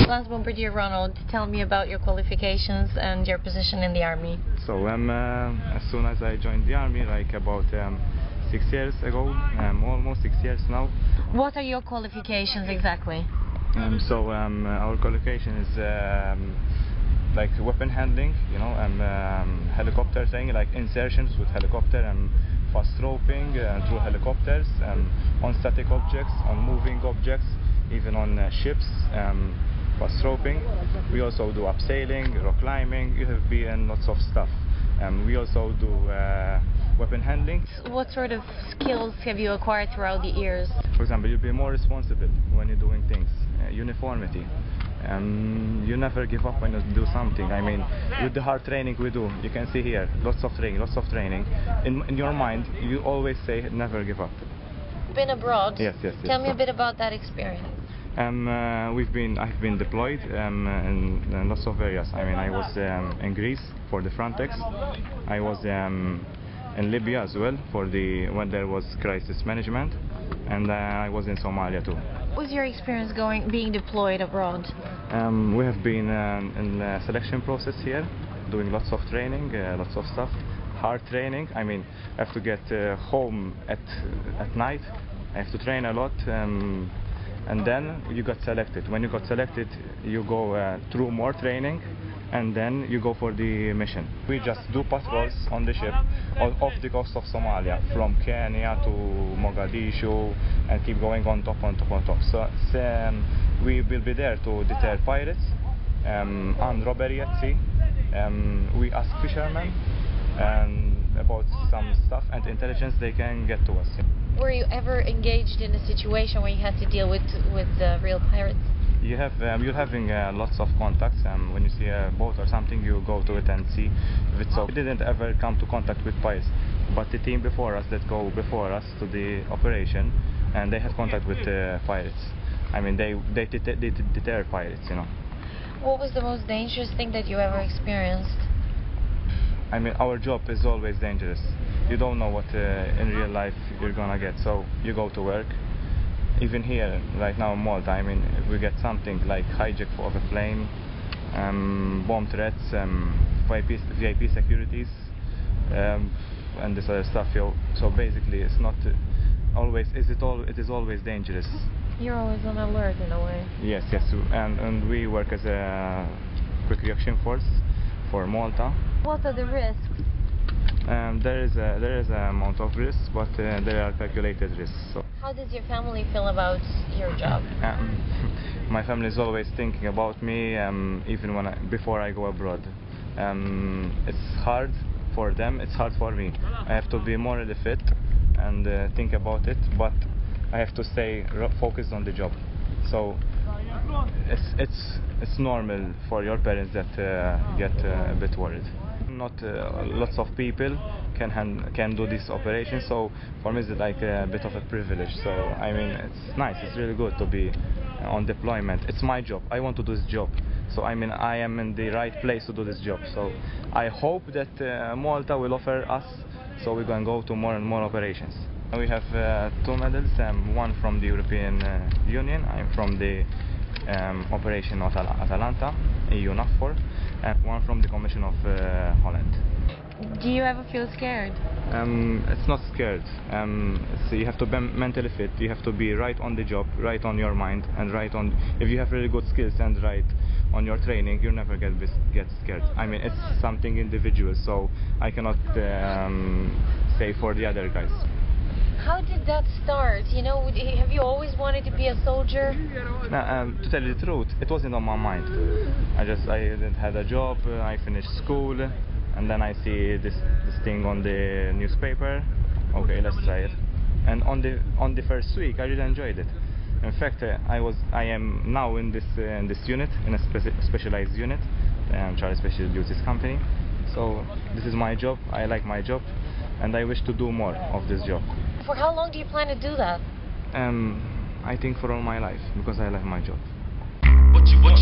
Lance Bombardier Ronald, tell me about your qualifications and your position in the army. So as soon as I joined the army, like about 6 years ago, almost 6 years now. What are your qualifications exactly? Our qualification is like weapon handling, you know, helicopter training, like insertions with helicopter, and fast roping through helicopters, on static objects, on moving objects, even on ships, fast roping. We also do abseiling, rock climbing, UFB, and lots of stuff. We also do weapon handling. What sort of skills have you acquired throughout the years? For example, you'll be more responsible when you're doing things. Uniformity. You never give up when you do something. I mean, with the hard training we do, you can see here, lots of training. In your mind, you always say, never give up. Been abroad? Yes. Tell me a bit about that experience. I've been deployed in lots of areas. I mean, I was in Greece for the Frontex. I was in Libya as well when there was crisis management, and I was in Somalia too. What was your experience being deployed abroad? We have been in the selection process here, doing lots of training, lots of stuff, hard training. I mean, I have to get home at night. I have to train a lot. And then you got selected. When you got selected, you go through more training, and then you go for the mission. We just do patrols on the ship off the coast of Somalia, from Kenya to Mogadishu, and keep going on top. So we will be there to deter pirates, armed robbery at sea. We ask fishermen about some stuff and intelligence they can get to us. Were you ever engaged in a situation where you had to deal with real pirates? You're having lots of contacts. When you see a boat or something, you go to it and see if it's so. We didn't ever come to contact with pirates, but the team before us that go before us to the operation, and they had contact with pirates. I mean, they deter pirates, you know. What was the most dangerous thing that you ever experienced? I mean, our job is always dangerous. You don't know what in real life you're gonna get, so you go to work. Even here, right now in Malta, I mean, if we get something like hijack of a plane, bomb threats, VIP securities, and this other stuff. So basically, it's not always. It is always dangerous. You're always on alert in a way. Yes, and we work as a quick reaction force for Malta. What are the risks? There is an amount of risks, but there are calculated risks. So. How does your family feel about your job? My family is always thinking about me, even before I go abroad. It's hard for them. It's hard for me. I have to be morally fit and think about it, but I have to stay focused on the job. So it's normal for your parents that get a bit worried. Not lots of people can do this operation, so for me it's like a bit of a privilege. So I mean, it's nice, it's really good to be on deployment. It's my job, I want to do this job, so I mean I am in the right place to do this job. So I hope that Malta will offer us, so we're going to go to more and more operations. We have 2 medals, one from the European Union. I'm from the Operation Atalanta, EU NAVFOR, and one from the Commission of Holland. Do you ever feel scared? It's not scared. So you have to be mentally fit. You have to be right on the job, right on your mind, and right on. If you have really good skills and right on your training, you never get scared. I mean, it's something individual, so I cannot say for the other guys. How did that start? You know, have you always wanted to be a soldier? To tell you the truth, it wasn't on my mind. I didn't have a job. I finished school, and then I see this thing on the newspaper. Okay, let's try it. And on the first week, I really enjoyed it. In fact, I am now in this unit, in a specialized unit, Charlie Special Duties Company. So this is my job. I like my job, and I wish to do more of this job. For how long do you plan to do that? I think for all my life, because I like my job. What you want?